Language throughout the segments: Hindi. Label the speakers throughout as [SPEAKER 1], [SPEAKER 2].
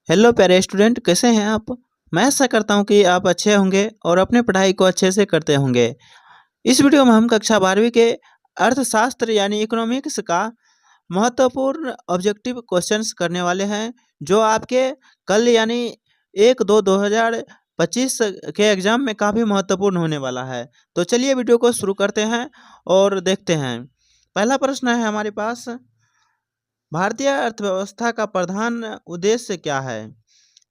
[SPEAKER 1] हेलो प्यारे स्टूडेंट, कैसे हैं आप। मैं आशा करता हूं कि आप अच्छे होंगे और अपने पढ़ाई को अच्छे से करते होंगे। इस वीडियो में हम कक्षा 12वीं के अर्थशास्त्र यानी इकोनॉमिक्स का महत्वपूर्ण ऑब्जेक्टिव क्वेश्चंस करने वाले हैं, जो आपके कल यानी 1/2/2025 के एग्जाम में काफ़ी महत्वपूर्ण होने वाला है। तो चलिए वीडियो को शुरू करते हैं और देखते हैं। पहला प्रश्न है हमारे पास, भारतीय अर्थव्यवस्था का प्रधान उद्देश्य क्या है।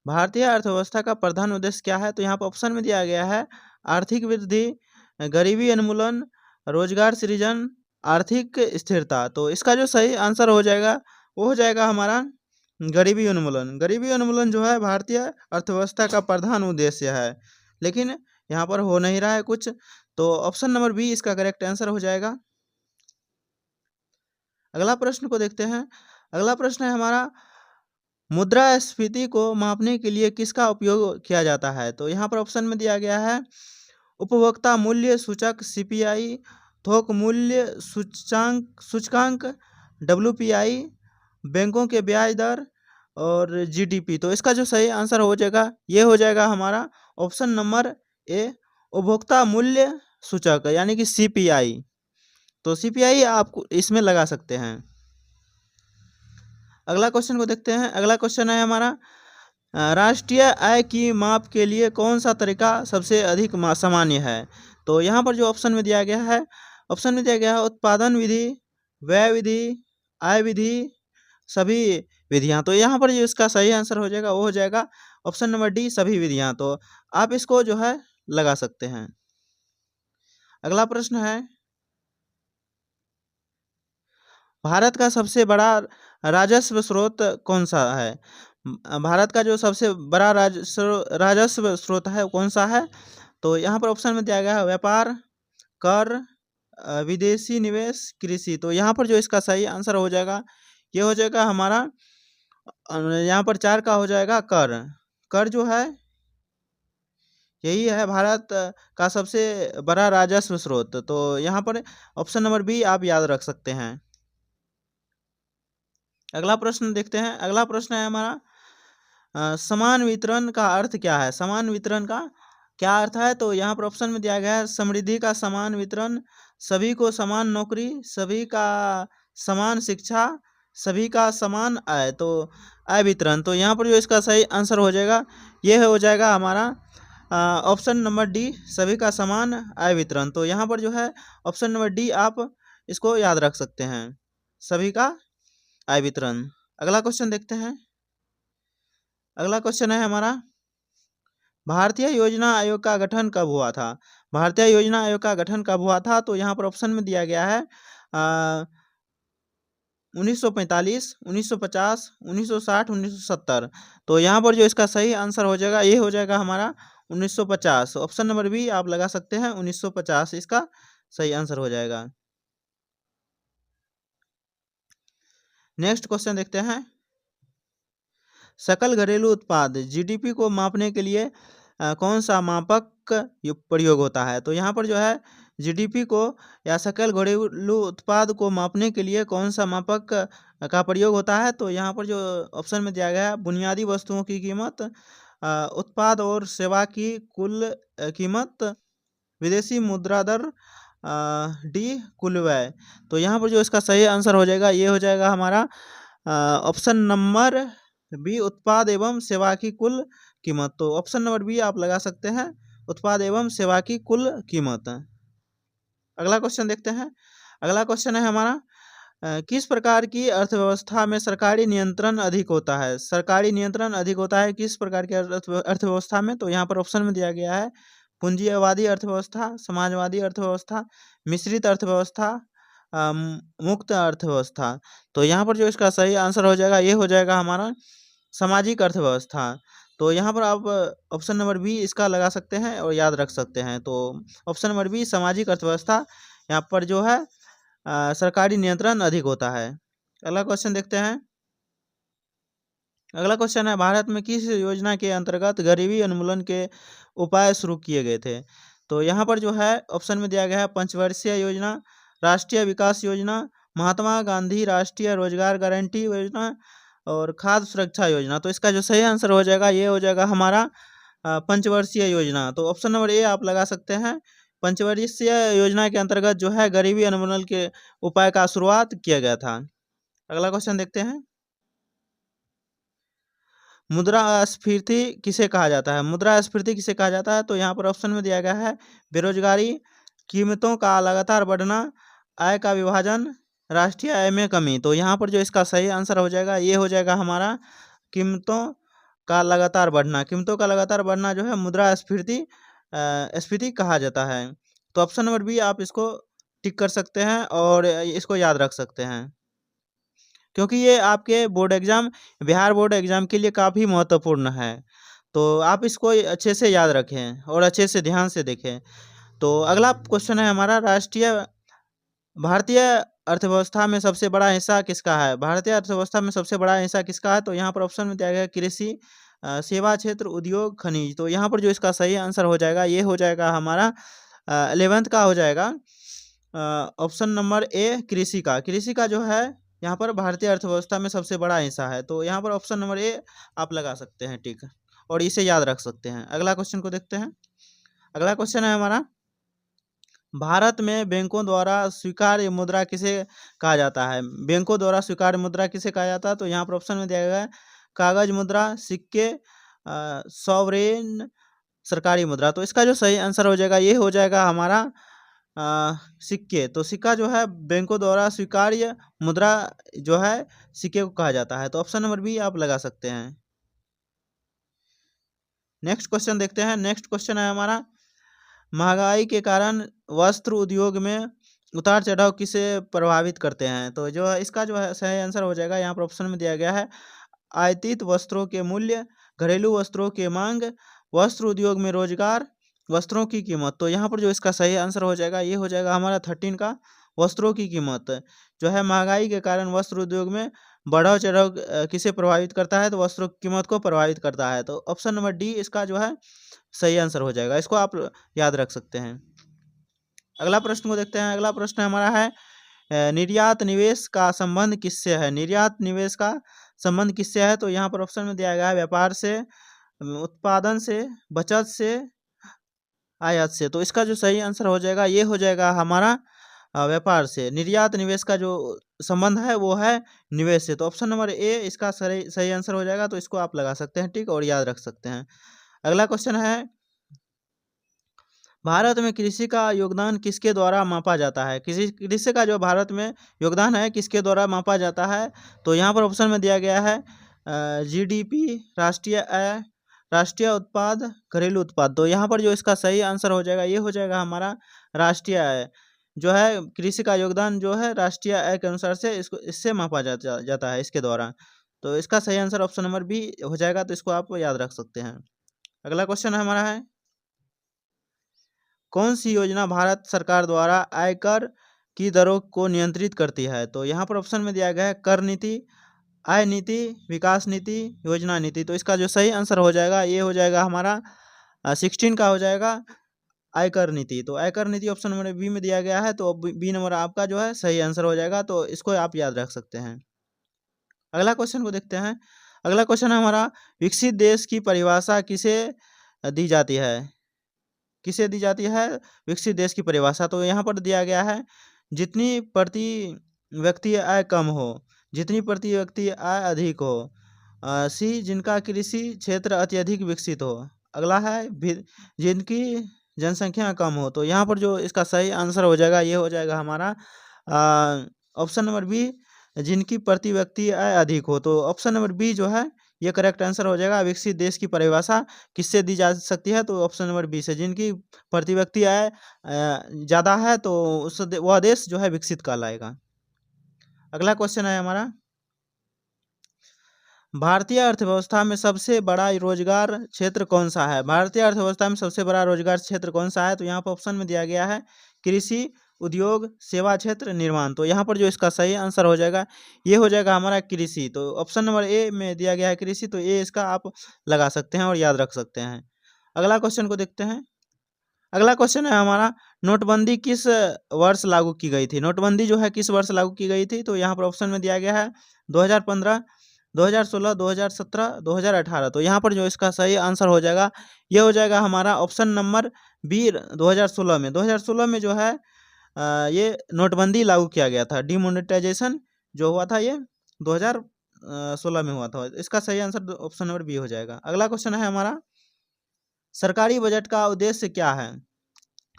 [SPEAKER 1] भारतीय अर्थव्यवस्था का प्रधान उद्देश्य क्या है, तो यहाँ पर ऑप्शन में दिया गया है आर्थिक वृद्धि, गरीबी उन्मूलन, रोजगार सृजन, आर्थिक स्थिरता। तो इसका जो सही आंसर हो जाएगा वो हो जाएगा हमारा गरीबी उन्मूलन। गरीबी उन्मूलन जो है भारतीय अर्थव्यवस्था का प्रधान उद्देश्य है, लेकिन यहाँ पर हो नहीं रहा है कुछ, तो ऑप्शन नंबर बी इसका करेक्ट आंसर हो जाएगा। अगला प्रश्न को देखते हैं। अगला प्रश्न है हमारा, मुद्रास्फीति को मापने के लिए किसका उपयोग किया जाता है। तो यहाँ पर ऑप्शन में दिया गया है उपभोक्ता मूल्य सूचक सीपीआई, थोक मूल्य सूचकांक डब्ल्यूपीआई, बैंकों के ब्याज दर और जीडीपी। तो इसका जो सही आंसर हो जाएगा ये हो जाएगा हमारा ऑप्शन नंबर ए, उपभोक्ता मूल्य सूचक यानी कि सीपीआई। तो सीपीआई आप इसमें लगा सकते हैं। अगला क्वेश्चन को देखते हैं। अगला क्वेश्चन है हमारा, राष्ट्रीय आय की माप के लिए कौन सा तरीका सबसे अधिक सामान्य है। तो यहाँ पर जो ऑप्शन में दिया गया है, ऑप्शन में दिया गया है उत्पादन विधि, व्यय विधि, आय विधि, सभी विधियाँ। तो यहाँ पर जो इसका सही आंसर हो जाएगा वो हो जाएगा ऑप्शन नंबर डी, सभी विधियाँ। तो आप इसको जो है लगा सकते हैं। अगला प्रश्न है, भारत का सबसे बड़ा राजस्व स्रोत कौन सा है। भारत का जो सबसे बड़ा राजस्व स्रोत है वो कौन सा है। तो यहाँ पर ऑप्शन में दिया गया है व्यापार, कर, विदेशी निवेश, कृषि। तो यहाँ पर जो इसका सही आंसर हो जाएगा ये हो जाएगा हमारा यहाँ पर 4 का हो जाएगा कर। कर जो है यही है भारत का सबसे बड़ा राजस्व स्रोत। तो यहाँ पर ऑप्शन नंबर बी आप याद रख सकते हैं। अगला प्रश्न देखते हैं। अगला प्रश्न है हमारा, समान वितरण का अर्थ क्या है। समान वितरण का क्या अर्थ है। तो यहाँ पर ऑप्शन में दिया गया है समृद्धि का समान वितरण, सभी को समान नौकरी, सभी का समान शिक्षा, सभी का समान आय। तो आय वितरण। तो यहाँ पर जो इसका सही आंसर हो जाएगा ये हो जाएगा हमारा ऑप्शन नंबर डी, सभी का समान आय वितरण। तो यहाँ पर जो है ऑप्शन नंबर डी आप इसको याद रख सकते हैं, सभी का आय वितरण। अगला क्वेश्चन देखते हैं। अगला क्वेश्चन है हमारा, भारतीय योजना आयोग का गठन कब हुआ था। भारतीय योजना आयोग का गठन कब हुआ था। तो यहाँ पर ऑप्शन में दिया गया है 1945, 1950, 1960, 1970। तो यहाँ पर जो इसका सही आंसर हो जाएगा ये हो जाएगा हमारा 1950। ऑप्शन नंबर बी आप लगा सकते हैं, 1950 इसका सही आंसर हो जाएगा। नेक्स्ट क्वेश्चन देखते हैं। सकल घरेलू उत्पाद जीडीपी को मापने के लिए कौन सा मापक प्रयोग होता है। तो यहाँ पर जो है जीडीपी को या सकल घरेलू उत्पाद को मापने के लिए कौन सा मापक का प्रयोग होता है। तो यहाँ पर जो ऑप्शन में दिया गया है बुनियादी वस्तुओं की कीमत, उत्पाद और सेवा की कुल कीमत, विदेशी मुद्रा दर, डी कुल व्यय। तो यहाँ पर जो इसका सही आंसर हो जाएगा ये हो जाएगा हमारा ऑप्शन नंबर बी, उत्पाद एवं सेवा की कुल कीमत। तो ऑप्शन नंबर बी आप लगा सकते हैं, उत्पाद एवं सेवा की कुल कीमत। अगला क्वेश्चन देखते हैं। अगला क्वेश्चन है हमारा, किस प्रकार की अर्थव्यवस्था में सरकारी नियंत्रण अधिक होता है। सरकारी नियंत्रण अधिक होता है किस प्रकार की अर्थव्यवस्था में। तो यहाँ पर ऑप्शन में दिया गया है पूंजीवादी अर्थव्यवस्था, समाजवादी अर्थव्यवस्था, मिश्रित अर्थव्यवस्था, मुक्त अर्थव्यवस्था। तो यहाँ पर जो इसका सही आंसर हो जाएगा ये हो जाएगा हमारा सामाजिक अर्थव्यवस्था। तो यहाँ पर आप ऑप्शन नंबर बी इसका लगा सकते हैं और याद रख सकते हैं। तो ऑप्शन नंबर बी सामाजिक अर्थव्यवस्था, यहाँ पर जो है सरकारी नियंत्रण अधिक होता है। अगला क्वेश्चन देखते हैं। अगला क्वेश्चन है, भारत में किस योजना के अंतर्गत गरीबी उन्मूलन के उपाय शुरू किए गए थे। तो यहाँ पर जो है ऑप्शन में दिया गया है पंचवर्षीय योजना, राष्ट्रीय विकास योजना, महात्मा गांधी राष्ट्रीय रोजगार गारंटी योजना, और खाद्य सुरक्षा योजना। तो इसका जो सही आंसर हो जाएगा ये हो जाएगा हमारा पंचवर्षीय योजना। तो ऑप्शन नंबर ए आप लगा सकते हैं। पंचवर्षीय योजना के अंतर्गत जो है गरीबी उन्मूलन के उपाय का शुरुआत किया गया था। अगला क्वेश्चन देखते हैं। मुद्रास्फीति किसे कहा जाता है? मुद्रास्फीति किसे कहा जाता है? तो यहाँ पर ऑप्शन में दिया गया है बेरोजगारी, कीमतों का लगातार बढ़ना, आय का विभाजन, राष्ट्रीय आय में कमी। तो यहाँ पर जो इसका सही आंसर हो जाएगा ये हो जाएगा हमारा कीमतों का लगातार बढ़ना। कीमतों का लगातार बढ़ना जो है मुद्रास्फीति स्फीति कहा जाता है। तो ऑप्शन नंबर बी आप इसको टिक कर सकते हैं और इसको याद रख सकते हैं, क्योंकि ये आपके board exam, Bihar board exam के लिए काफ़ी महत्वपूर्ण है। तो आप इसको अच्छे से याद रखें और अच्छे से ध्यान से देखें। तो अगला क्वेश्चन है हमारा भारतीय अर्थव्यवस्था में सबसे बड़ा हिस्सा किसका है? भारतीय अर्थव्यवस्था में सबसे बड़ा हिस्सा किसका है? तो यहाँ पर ऑप्शन में दिया गया है कृषि, सेवा क्षेत्र, उद्योग, खनिज। तो यहाँ पर जो इसका सही आंसर हो जाएगा ये हो जाएगा हमारा 11th का हो जाएगा ऑप्शन नंबर ए कृषि का। कृषि का जो है यहाँ पर भारतीय अर्थव्यवस्था में सबसे बड़ा हिस्सा है। तो यहाँ पर ऑप्शन नंबर ए आप लगा सकते हैं टिक और इसे याद रख सकते हैं। अगला क्वेश्चन को देखते हैं। अगला क्वेश्चन है हमारा भारत में बैंकों द्वारा स्वीकार्य मुद्रा किसे कहा जाता है? बैंकों द्वारा स्वीकार्य मुद्रा किसे कहा जाता है? तो यहाँ पर ऑप्शन में दिया गया है कागज मुद्रा, सिक्के, सॉवरेन, सरकारी मुद्रा। तो इसका जो सही आंसर हो जाएगा ये हो जाएगा हमारा सिक्के। तो सिक्का जो है बैंकों द्वारा स्वीकार्य मुद्रा जो है सिक्के को कहा जाता है। तो ऑप्शन नंबर बी आप लगा सकते हैं। नेक्स्ट क्वेश्चन देखते हैं। नेक्स्ट क्वेश्चन है हमारा महंगाई के कारण वस्त्र उद्योग में उतार चढ़ाव किसे प्रभावित करते हैं? तो जो इसका जो है सही आंसर हो जाएगा यहाँ पर ऑप्शन में दिया गया है आयातित वस्त्रों के मूल्य, घरेलू वस्त्रों के मांग, वस्त्र उद्योग में रोजगार, वस्त्रों की कीमत। तो यहाँ पर जो इसका सही आंसर हो जाएगा ये हो जाएगा हमारा 13 का वस्त्रों की कीमत। जो है महंगाई के कारण वस्त्र उद्योग में बढ़ाव चढ़ाव किसे प्रभावित करता है? तो वस्त्रों की कीमत को प्रभावित करता है। तो ऑप्शन नंबर डी इसका जो है सही आंसर हो जाएगा। इसको आप याद रख सकते हैं। अगला प्रश्न को देखते हैं। अगला प्रश्न हमारा है निर्यात निवेश का संबंध किससे है? निर्यात निवेश का संबंध किससे है? तो यहाँ पर ऑप्शन में दिया गया है व्यापार से, उत्पादन से, बचत से, आयात से। तो इसका जो सही आंसर हो जाएगा ये हो जाएगा हमारा व्यापार से। निर्यात निवेश का जो संबंध है वो है निवेश से। तो ऑप्शन नंबर ए इसका सही आंसर हो जाएगा। तो इसको आप लगा सकते हैं ठीक और याद रख सकते हैं। अगला क्वेश्चन है भारत में कृषि का योगदान किसके द्वारा मापा जाता है? कृषि का जो भारत में योगदान है किसके द्वारा मापा जाता है? तो यहाँ पर ऑप्शन में दिया गया है जीडीपी, राष्ट्रीय आय, राष्ट्रीय उत्पाद, घरेलू उत्पाद। तो यहाँ पर जो इसका सही आंसर हो जाएगा ये हो जाएगा हमारा राष्ट्रीय आय। जो है कृषि का योगदान जो है राष्ट्रीय आय के अनुसार से इससे मापा जाता है इसके द्वारा। तो इसका सही आंसर ऑप्शन नंबर बी हो जाएगा। तो इसको आप याद रख सकते हैं। अगला क्वेश्चन हमारा है कौन सी योजना भारत सरकार द्वारा आयकर की दरों को नियंत्रित करती है? तो यहाँ पर ऑप्शन में दिया गया है कर नीति, आय नीति, विकास नीति, योजना नीति। तो इसका जो सही आंसर हो जाएगा ये हो जाएगा हमारा 16 का हो जाएगा आयकर नीति। तो आयकर नीति ऑप्शन नंबर बी में दिया गया है। तो बी नंबर आपका जो है सही आंसर हो जाएगा। तो इसको आप याद रख सकते हैं। अगला क्वेश्चन को देखते हैं। अगला क्वेश्चन है हमारा विकसित देश की परिभाषा किसे दी जाती है? किसे दी जाती है विकसित देश की परिभाषा? तो यहाँ पर दिया गया है जितनी प्रति व्यक्ति आय कम हो, जितनी प्रति व्यक्ति आय अधिक हो, सी जिनका कृषि क्षेत्र अत्यधिक विकसित हो। अगला है जिनकी जनसंख्या कम हो। तो यहाँ पर जो इसका सही आंसर हो जाएगा ये हो जाएगा हमारा ऑप्शन नंबर बी जिनकी प्रति व्यक्ति आय अधिक हो। तो ऑप्शन नंबर बी जो है ये करेक्ट आंसर हो जाएगा। विकसित देश की परिभाषा किससे दी जा सकती है? तो ऑप्शन नंबर बी से जिनकी प्रति व्यक्ति आय ज़्यादा है तो वह देश जो है विकसित कहलाएगा। अगला क्वेश्चन है हमारा भारतीय अर्थव्यवस्था में सबसे बड़ा रोजगार क्षेत्र कौन सा है? भारतीय अर्थव्यवस्था में सबसे बड़ा रोजगार क्षेत्र कौन सा है? तो यहाँ पर ऑप्शन में दिया गया है कृषि, उद्योग, सेवा क्षेत्र, निर्माण। तो यहाँ पर जो इसका सही आंसर हो जाएगा ये हो जाएगा हमारा कृषि। तो ऑप्शन नंबर ए में दिया गया है कृषि। तो ए इसका आप लगा सकते हैं और याद रख सकते हैं। अगला क्वेश्चन को देखते हैं। अगला क्वेश्चन है हमारा नोटबंदी किस वर्ष लागू की गई थी? नोटबंदी जो है किस वर्ष लागू की गई थी? तो यहाँ पर ऑप्शन में दिया गया है 2015, 2016, 2017, 2018। तो यहाँ पर जो इसका सही आंसर हो जाएगा, ये हो जाएगा हमारा ऑप्शन नंबर बी 2016 में। 2016 में जो है ये नोटबंदी लागू किया गया था, डिमोनेटाइजेशन जो हुआ था ये 2016 में हुआ था। इसका सही आंसर ऑप्शन नंबर बी हो जाएगा। अगला क्वेश्चन है हमारा, सरकारी बजट का उद्देश्य क्या है?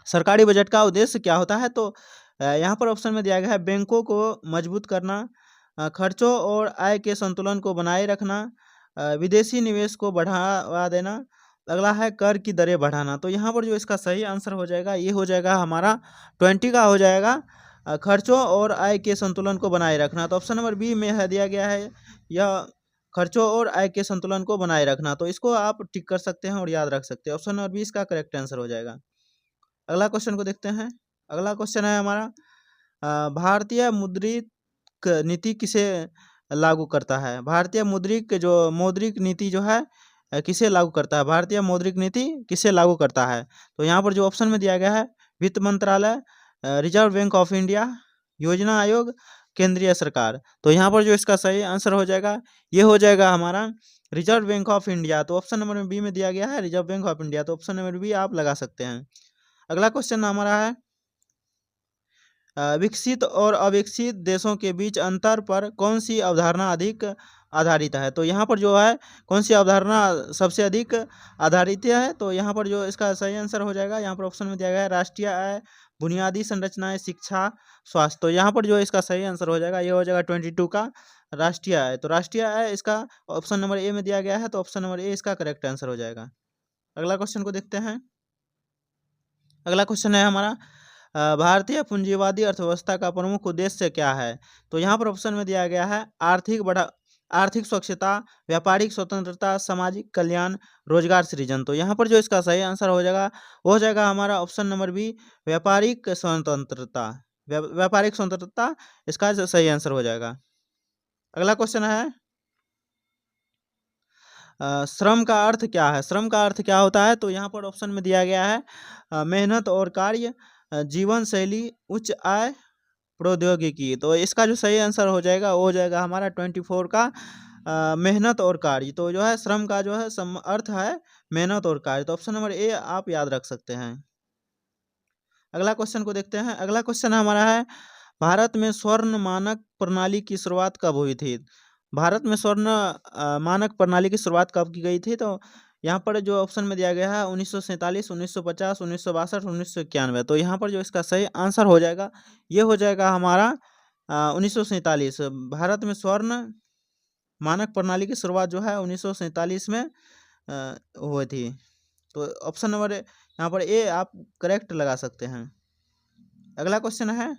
[SPEAKER 1] सरकारी बजट का उद्देश्य क्या होता है? तो यहाँ पर ऑप्शन में दिया गया है, बैंकों को मजबूत करना, खर्चों और आय के संतुलन को बनाए रखना, विदेशी निवेश को बढ़ावा देना, अगला है कर की दरें बढ़ाना। तो यहाँ पर जो इसका सही आंसर हो जाएगा, ये हो जाएगा हमारा 20 का हो जाएगा, खर्चों और आय के संतुलन को बनाए रखना। तो ऑप्शन नंबर बी में है दिया गया है यह खर्चों और आय के संतुलन को बनाए रखना। तो इसको आप टिक कर सकते हैं और याद रख सकते हैं। ऑप्शन नंबर बी इसका करेक्ट आंसर हो जाएगा। अगला क्वेश्चन को देखते हैं। अगला क्वेश्चन है हमारा, भारतीय मौद्रिक नीति किसे लागू करता है? भारतीय मौद्रिक नीति जो है किसे लागू करता है? भारतीय मौद्रिक नीति किसे लागू करता है? तो यहाँ पर जो ऑप्शन में दिया गया है, वित्त मंत्रालय, रिजर्व बैंक ऑफ इंडिया, योजना आयोग, केंद्रीय सरकार। तो यहाँ पर जो इसका सही आंसर हो जाएगा, ये हो जाएगा हमारा रिजर्व बैंक ऑफ इंडिया। तो ऑप्शन नंबर बी में दिया गया है रिजर्व बैंक ऑफ इंडिया। तो ऑप्शन नंबर बी आप लगा सकते हैं। अगला क्वेश्चन हमारा है, विकसित और अविकसित देशों के बीच अंतर पर कौन सी अवधारणा अधिक आधारित है? तो यहाँ पर जो है कौन सी अवधारणा सबसे अधिक आधारित है? तो यहाँ पर जो इसका सही आंसर हो जाएगा, यहाँ पर ऑप्शन में दिया गया है, राष्ट्रीय आय, बुनियादी संरचनाएं, शिक्षा, स्वास्थ्य। तो यहाँ पर जो इसका सही आंसर हो जाएगा, ये हो जाएगा 22 का राष्ट्रीय आय। तो राष्ट्रीय आय इसका ऑप्शन नंबर ए में दिया गया है। तो ऑप्शन नंबर ए इसका करेक्ट आंसर हो जाएगा। अगला क्वेश्चन को देखते हैं। अगला क्वेश्चन है हमारा, भारतीय पूंजीवादी अर्थव्यवस्था का प्रमुख उद्देश्य क्या है? तो यहाँ पर ऑप्शन में दिया गया है, आर्थिक स्वच्छता, व्यापारिक स्वतंत्रता, सामाजिक कल्याण, रोजगार सृजन। तो यहाँ पर जो इसका सही आंसर हो जाएगा, वो हो जाएगा हमारा ऑप्शन नंबर बी, व्यापारिक स्वतंत्रता। व्यापारिक स्वतंत्रता इसका सही आंसर हो जाएगा। अगला क्वेश्चन है, श्रम का अर्थ क्या है? श्रम का अर्थ क्या होता है? तो यहाँ पर ऑप्शन में दिया गया है, मेहनत और कार्य, जीवन शैली, उच्च आय, प्रौद्योगिकी। तो इसका जो सही आंसर हो जाएगा, वो हो जाएगा हमारा 24 का मेहनत और कार्य। तो जो है श्रम का जो है अर्थ है मेहनत और कार्य। तो ऑप्शन नंबर ए आप याद रख सकते हैं। अगला क्वेश्चन को देखते हैं। अगला क्वेश्चन हमारा है, भारत में स्वर्ण मानक प्रणाली की शुरुआत कब हुई थी? भारत में स्वर्ण मानक प्रणाली की शुरुआत कब की गई थी? तो यहाँ पर जो ऑप्शन में दिया गया है, 1947, 1950, 1962, 1991। तो यहाँ पर जो इसका सही आंसर हो जाएगा, ये हो जाएगा हमारा 1947। भारत में स्वर्ण मानक प्रणाली की शुरुआत जो है 1947 में हुई थी। तो ऑप्शन नंबर यहाँ पर ए आप करेक्ट लगा सकते हैं। अगला क्वेश्चन है,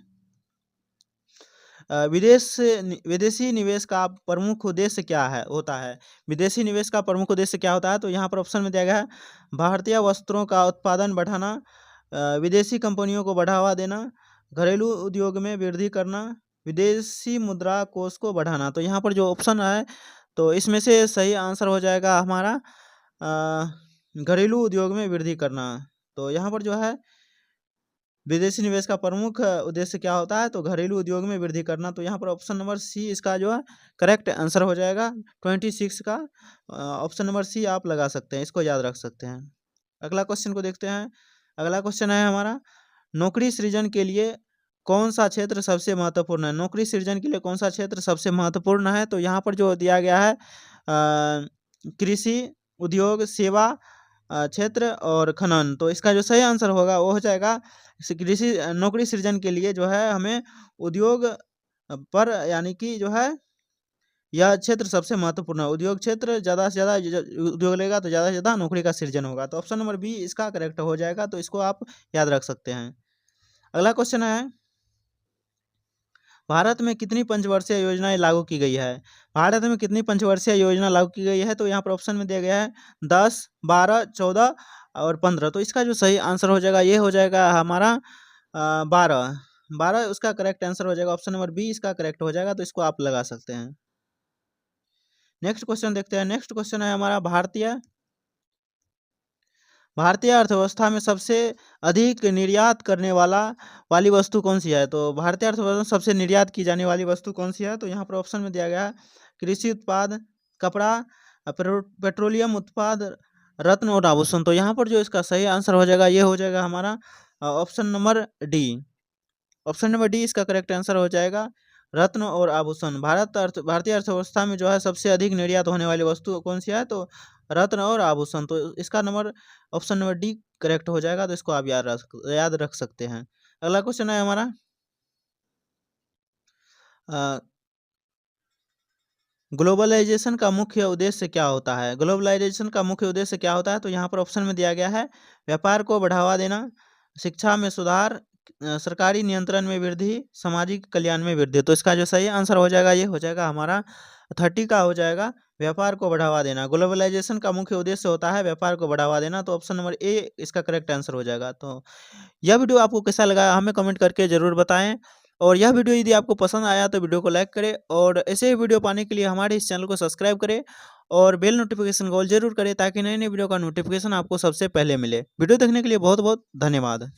[SPEAKER 1] विदेशी निवेश का प्रमुख उद्देश्य क्या होता है? विदेशी निवेश का प्रमुख उद्देश्य क्या होता है? तो यहाँ पर ऑप्शन में दिया गया है, भारतीय वस्त्रों का उत्पादन बढ़ाना, विदेशी कंपनियों को बढ़ावा देना, घरेलू उद्योग में वृद्धि करना, विदेशी मुद्रा कोष को बढ़ाना। तो यहाँ पर जो ऑप्शन है, तो इसमें से सही आंसर हो जाएगा हमारा घरेलू उद्योग में वृद्धि करना। तो यहाँ पर जो है विदेशी निवेश का प्रमुख उद्देश्य क्या होता है? तो घरेलू उद्योग में वृद्धि करना। तो यहाँ पर ऑप्शन नंबर सी इसका जो है करेक्ट आंसर हो जाएगा। 26 का ऑप्शन नंबर सी आप लगा सकते हैं, इसको याद रख सकते हैं। अगला क्वेश्चन को देखते हैं। अगला क्वेश्चन है हमारा, नौकरी सृजन के लिए कौन सा क्षेत्र सबसे महत्वपूर्ण है? नौकरी सृजन के लिए कौन सा क्षेत्र सबसे महत्वपूर्ण है? तो यहाँ पर जो दिया गया है, कृषि, उद्योग, सेवा क्षेत्र और खनन। तो इसका जो सही आंसर होगा, वो हो जाएगा कृषि। नौकरी सृजन के लिए जो है हमें उद्योग पर, यानी कि जो है यह क्षेत्र सबसे महत्वपूर्ण है। उद्योग क्षेत्र ज़्यादा से ज़्यादा उद्योग लेगा तो ज़्यादा से ज़्यादा नौकरी का सृजन होगा। तो ऑप्शन नंबर बी इसका करेक्ट हो जाएगा। तो इसको आप याद रख सकते हैं। अगला क्वेश्चन है, भारत में कितनी पंचवर्षीय योजनाएं लागू की गई है? भारत में कितनी पंचवर्षीय योजना लागू की गई है? तो यहाँ पर ऑप्शन में दिया गया है 10, 12, 14 और 15। तो इसका जो सही आंसर हो जाएगा, ये हो जाएगा हमारा 12 उसका करेक्ट आंसर हो जाएगा। ऑप्शन नंबर बी इसका करेक्ट हो जाएगा। तो इसको आप लगा सकते हैं। नेक्स्ट क्वेश्चन देखते हैं। नेक्स्ट क्वेश्चन है हमारा, भारतीय अर्थव्यवस्था में सबसे अधिक निर्यात करने वाली वस्तु कौन सी है? तो भारतीय अर्थव्यवस्था में सबसे निर्यात की जाने वाली वस्तु कौन सी है? तो यहाँ पर ऑप्शन में दिया गया है, कृषि उत्पाद, कपड़ा, पेट्रोलियम उत्पाद, रत्न और आभूषण। तो यहाँ पर जो इसका सही आंसर हो जाएगा ये हो जाएगा हमारा option number D. Option number D इसका करेक्ट आंसर हो जाएगा, रत्न और आभूषण। भारतीय अर्थव्यवस्था में जो है सबसे अधिक निर्यात होने वाली वस्तु कौन सी है, तो रत्न और आभूषण। तो इसका number option number D correct हो जाएगा। तो इसको आप याद रख सकते हैं। अगला क्वेश्चन है हमारा ग्लोबलाइजेशन का मुख्य उद्देश्य क्या होता है। ग्लोबलाइजेशन का मुख्य उद्देश्य क्या होता है, तो यहाँ पर ऑप्शन में दिया गया है व्यापार को बढ़ावा देना, शिक्षा में सुधार, सरकारी नियंत्रण में वृद्धि, सामाजिक कल्याण में वृद्धि। तो इसका जो सही आंसर हो जाएगा ये हो जाएगा हमारा 30 का हो जाएगा, व्यापार को बढ़ावा देना। ग्लोबलाइजेशन का मुख्य उद्देश्य होता है व्यापार को बढ़ावा देना। तो ऑप्शन नंबर ए इसका करेक्ट आंसर हो जाएगा। तो यह वीडियो आपको कैसा लगा हमें कमेंट करके ज़रूर बताएं, और यह वीडियो यदि आपको पसंद आया तो वीडियो को लाइक करें, और ऐसे ही वीडियो पाने के लिए हमारे इस चैनल को सब्सक्राइब करें और बेल नोटिफिकेशन को ऑल जरूर करें, ताकि नए नए वीडियो का नोटिफिकेशन आपको सबसे पहले मिले। वीडियो देखने के लिए बहुत बहुत धन्यवाद।